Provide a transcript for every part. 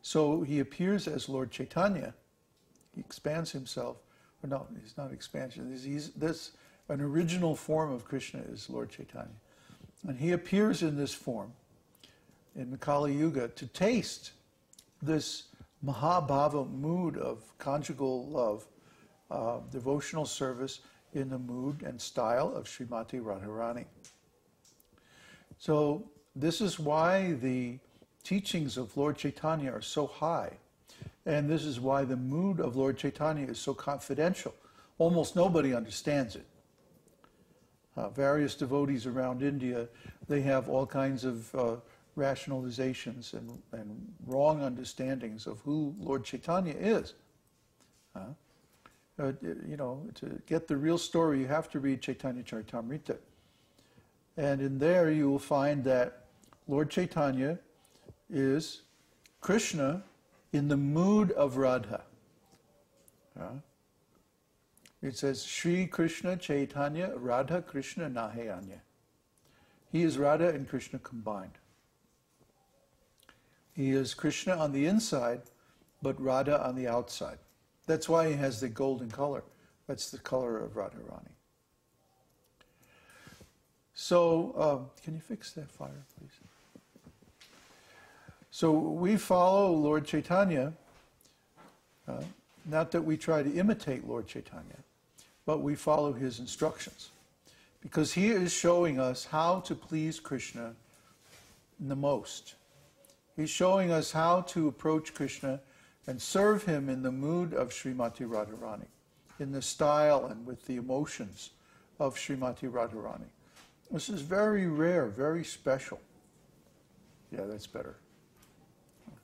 So he appears as Lord Chaitanya. He expands himself. Or no, he's not expansion. An original form of Krishna is Lord Chaitanya. And he appears in this form, in the Kali Yuga, to taste this Mahabhava mood of conjugal love, devotional service in the mood and style of Srimati Radharani. So this is why the teachings of Lord Chaitanya are so high. And this is why the mood of Lord Chaitanya is so confidential. Almost nobody understands it. Various devotees around India, they have all kinds of rationalizations and wrong understandings of who Lord Chaitanya is. You know, to get the real story, you have to read Chaitanya Charitamrita. And in there you will find that Lord Chaitanya is Krishna in the mood of Radha. It says, Shri Krishna Chaitanya Radha Krishna Nahayanya. He is Radha and Krishna combined. He is Krishna on the inside, but Radha on the outside. That's why he has the golden color. That's the color of Radharani. So, can you fix that fire, please? So we follow Lord Chaitanya, not that we try to imitate Lord Chaitanya, but we follow his instructions. Because he is showing us how to please Krishna the most. He's showing us how to approach Krishna and serve him in the mood of Srimati Radharani, in the style and with the emotions of Srimati Radharani. This is very rare, very special. Yeah, that's better. I'm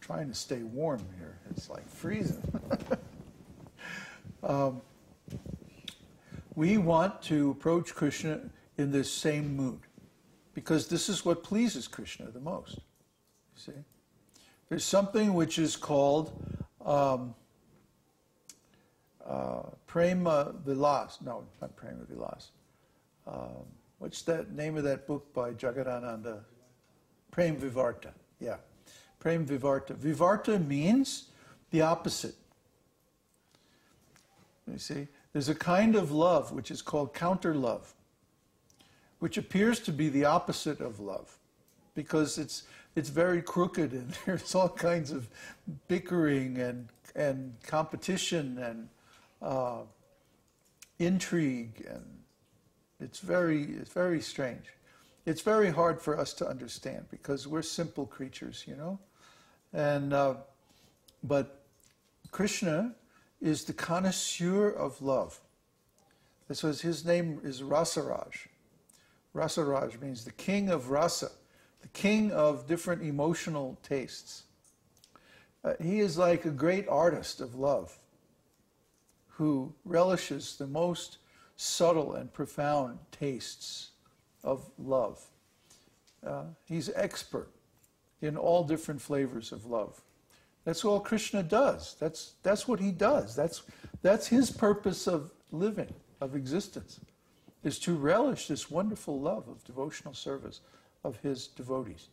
trying to stay warm here. It's like freezing. We want to approach Krishna in this same mood, because this is what pleases Krishna the most. You see? There's something which is called Prema Vilas. No, not Prema Vilas. What's that name of that book by Jagadananda? Prem Vivarta. Yeah. Prem Vivarta. Vivarta means the opposite. You see? There's a kind of love which is called counter love, which appears to be the opposite of love, because it's very crooked and there's all kinds of bickering and competition and intrigue, and it's very strange. It's very hard for us to understand because we're simple creatures, you know. And but Krishna is the connoisseur of love. This was his name is Rasaraj. Rasaraj means the king of rasa, the king of different emotional tastes. He is like a great artist of love who relishes the most subtle and profound tastes of love. He's expert in all different flavors of love. That's all Krishna does. That's what he does. That's his purpose of living, of existence, is to relish this wonderful love of devotional service of his devotees.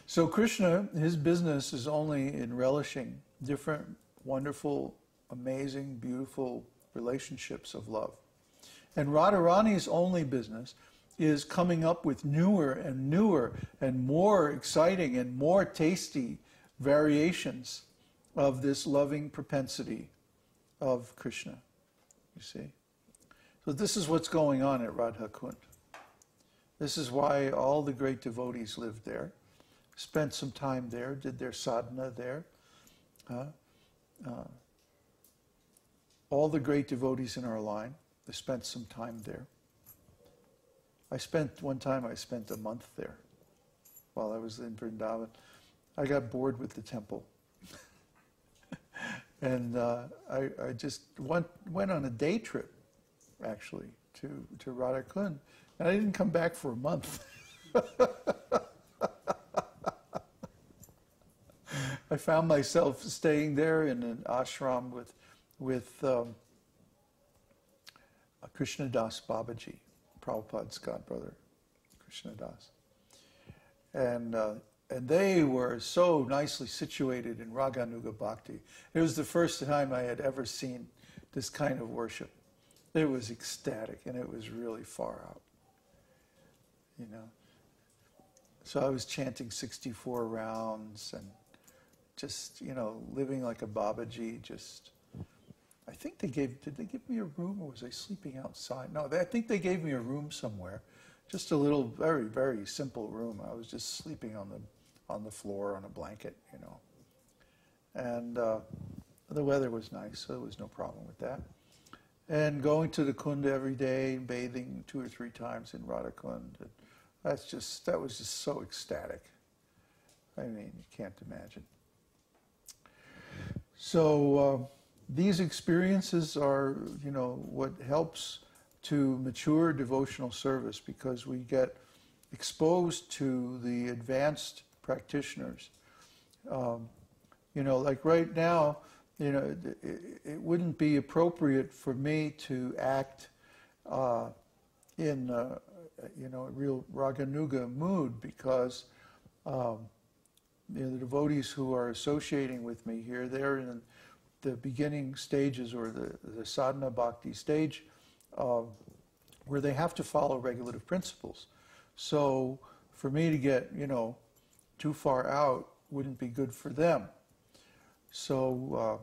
So Krishna, his business is only in relishing different wonderful, amazing, beautiful relationships of love. And Radharani's only business is coming up with newer and more exciting and more tasty variations of this loving propensity of Krishna, you see. So this is what's going on at Rādhā-kuṇḍa. This is why all the great devotees lived there, spent some time there, did their sadhana there. All the great devotees in our line, they spent some time there. One time I spent a month there while I was in Vrindavan. I got bored with the temple. And I just went on a day trip, actually, to Rādhā-kuṇḍa. And I didn't come back for a month. I found myself staying there in an āśram with Krishna Das Babaji, Prabhupada's godbrother, Krishna Das. And and they were so nicely situated in Rāgānūgā-bhakti. It was the first time I had ever seen this kind of worship. It was ecstatic, and it was really far out, you know. So I was chanting 64 rounds and just, you know, living like a Babaji. Just, I think did they give me a room, or was I sleeping outside? No, I think they gave me a room somewhere. Just a little, very, very simple room. I was just sleeping on the floor on a blanket, you know. And the weather was nice, so there was no problem with that. And going to the Kunda every day, bathing 2 or 3 times in Rādhā-kuṇḍa, that was just so ecstatic. I mean, you can't imagine. So these experiences are, you know, what helps to mature devotional service, because we get exposed to the advanced practitioners. You know, like right now, you know, it wouldn't be appropriate for me to act in you know, a real rāgānūgā mood, because you know, the devotees who are associating with me here, they're in the beginning stages, or the sadhana bhakti stage, where they have to follow regulative principles. So for me to get, you know, too far out wouldn't be good for them. So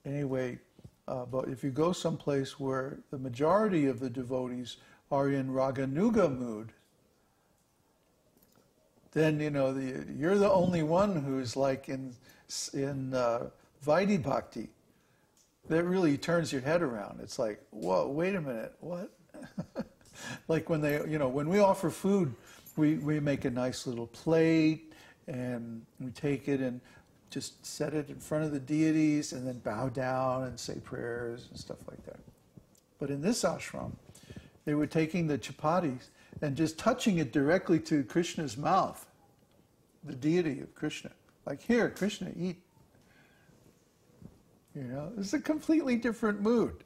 anyway, but if you go someplace where the majority of the devotees are in rāgānūgā mood, then, you know, you're the only one who's like in Vaidhi Bhakti. That really turns your head around. It's like, whoa, wait a minute, what? Like when they, you know, when we offer food, we make a nice little plate, and we take it and just set it in front of the deities, and then bow down and say prayers and stuff like that. But in this ashram, they were taking the chapatis and just touching it directly to Krishna's mouth, the deity of Krishna. Like, here, Krishna, eat. You know, it's a completely different mood.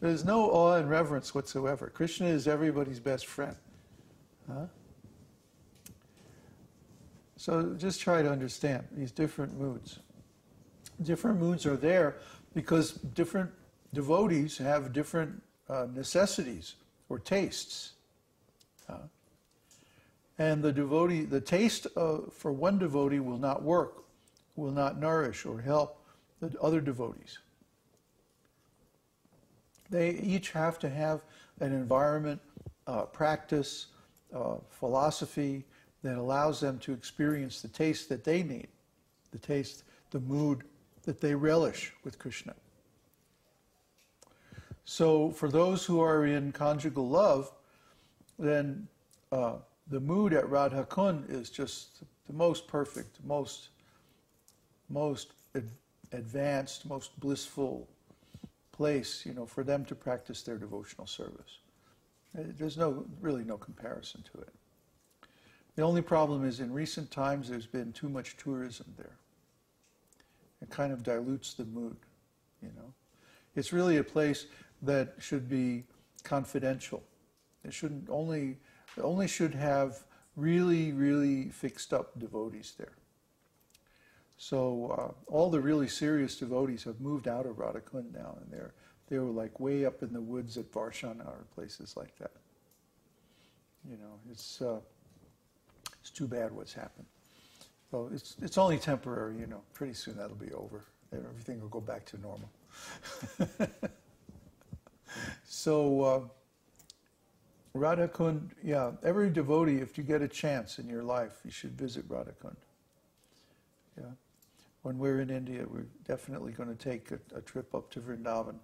There's no awe and reverence whatsoever. Krishna is everybody's best friend. Huh? So just try to understand these different moods. Different moods are there because different devotees have different necessities or tastes. And the taste for one devotee will not work, will not nourish or help the other devotees. They each have to have an environment, practice, philosophy that allows them to experience the taste that they need, the taste, the mood that they relish with Krishna. So for those who are in conjugal love, then the mood at Rādhā-kuṇḍa is just the most perfect, most advanced, most blissful place, you know, for them to practice their devotional service. There's really no comparison to it. The only problem is in recent times there's been too much tourism there. It kind of dilutes the mood, you know. It's really a place that should be confidential. It only should have really, really fixed up devotees there. So all the really serious devotees have moved out of Rādhā-kuṇḍa now, and they were like way up in the woods at Darshan or places like that. You know, it's too bad what's happened. So it's only temporary, you know. Pretty soon that'll be over. Everything will go back to normal. So Rādhā-kuṇḍa, yeah, every devotee, if you get a chance in your life, you should visit Rādhā-kuṇḍa. Yeah. When we're in India, we're definitely going to take a trip up to Vrindavan,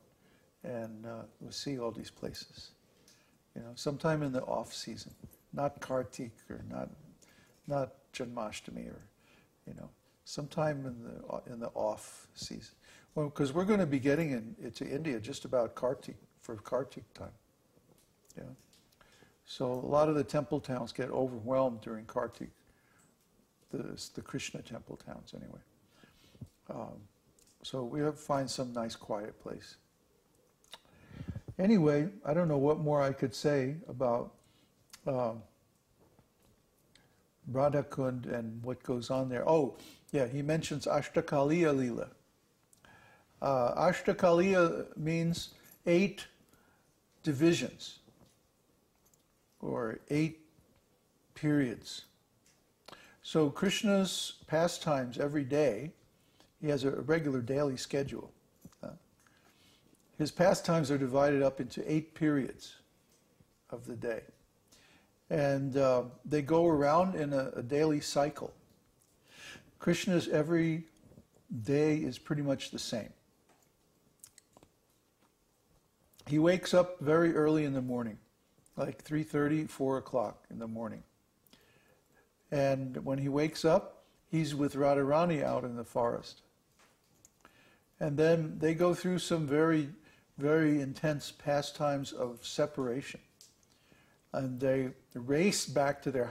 and we'll see all these places. You know, sometime in the off season, not Kartik or not Janmāṣṭamī, or, you know, sometime in the off season. Well, because we're going to be getting into India just about Kartik, for Kartik time. Yeah. So a lot of the temple towns get overwhelmed during Kartik. The Krishna temple towns, anyway. So we have to find some nice quiet place. Anyway, I don't know what more I could say about Rādhā-kuṇḍa and what goes on there. Oh, yeah, he mentions Ashtakaliya Lila. Ashtakaliya means 8 divisions, or 8 periods. So Krishna's pastimes every day, he has a regular daily schedule. His pastimes are divided up into 8 periods of the day. And they go around in a daily cycle. Krishna's every day is pretty much the same. He wakes up very early in the morning, like 3:30, 4 o'clock in the morning. And when he wakes up, he's with Radharani out in the forest. And then they go through some very, very intense pastimes of separation. And they race back to their